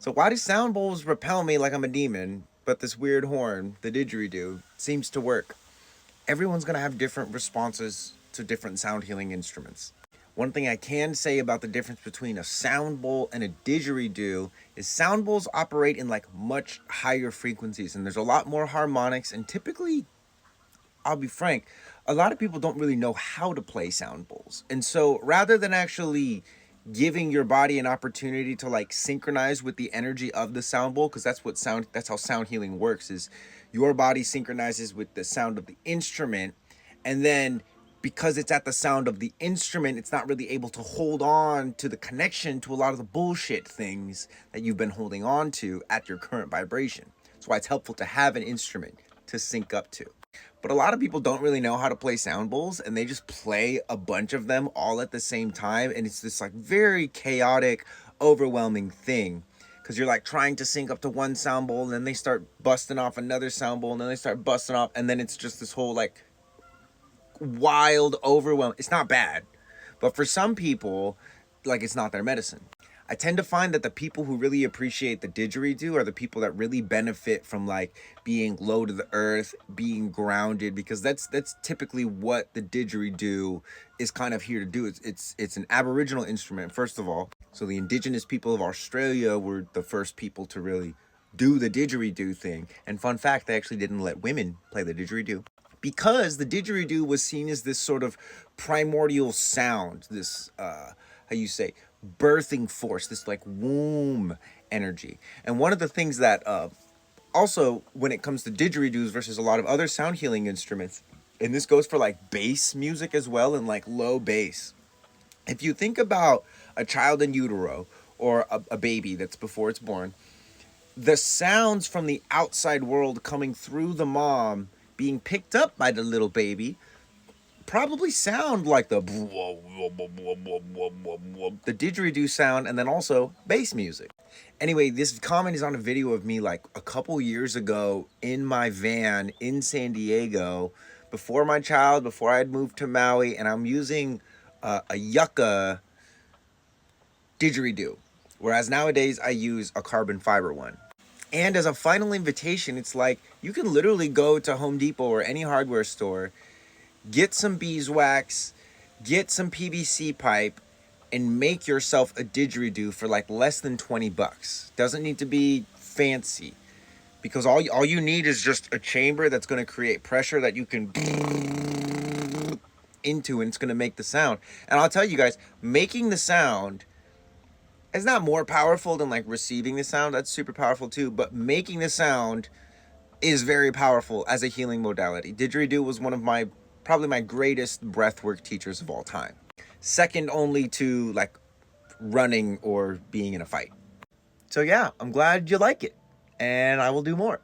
So why do sound bowls repel me like I'm a demon, but this weird horn, the didgeridoo, seems to work? Everyone's gonna have different responses to different sound healing instruments. One thing I can say about the difference between a sound bowl and a didgeridoo is sound bowls operate in like much higher frequencies, and there's a lot more harmonics, and typically, I'll be frank, a lot of people don't really know how to play sound bowls. And so rather than actually giving your body an opportunity to like synchronize with the energy of the sound bowl, because that's how sound healing works, is your body synchronizes with the sound of the instrument, and then because it's at the sound of the instrument, it's not really able to hold on to the connection to a lot of the bullshit things that you've been holding on to at your current vibration. That's why it's helpful to have an instrument to sync up to. But a lot of people don't really know how to play sound bowls, and they just play a bunch of them all at the same time, and it's this like very chaotic, overwhelming thing. Because you're like trying to sync up to one sound bowl, and then they start busting off another sound bowl, and then they start busting off, and then it's just this whole like wild overwhelm. It's not bad, but for some people, like, it's not their medicine. I tend to find that the people who really appreciate the didgeridoo are the people that really benefit from like being low to the earth, being grounded, because that's typically what the didgeridoo is kind of here to do. It's an Aboriginal instrument, first of all. So the indigenous people of Australia were the first people to really do the didgeridoo thing. And fun fact, they actually didn't let women play the didgeridoo, because the didgeridoo was seen as this sort of primordial sound, this how you say, birthing force, this like womb energy. And one of the things that also, when it comes to didgeridoos versus a lot of other sound healing instruments, and this goes for like bass music as well, and like low bass. If you think about a child in utero, or a baby that's before it's born, the sounds from the outside world coming through the mom being picked up by the little baby probably sound like the didgeridoo sound, and then also bass music. Anyway, this comment is on a video of me like a couple years ago in my van in San Diego before my child, before I had moved to Maui, and I'm using a yucca didgeridoo, whereas nowadays I use a carbon fiber one. And as a final invitation, it's like you can literally go to Home Depot or any hardware store, get some beeswax, get some PVC pipe, and make yourself a didgeridoo for like less than 20 bucks. Doesn't need to be fancy, because all you need is just a chamber that's going to create pressure that you can into, and it's going to make the sound. And I'll tell you guys, making the sound is not more powerful than like receiving the sound. That's super powerful too, but making the sound is very powerful as a healing modality. Didgeridoo was one of my, probably my greatest breathwork teachers of all time. Second only to like running or being in a fight. So yeah, I'm glad you like it, and I will do more.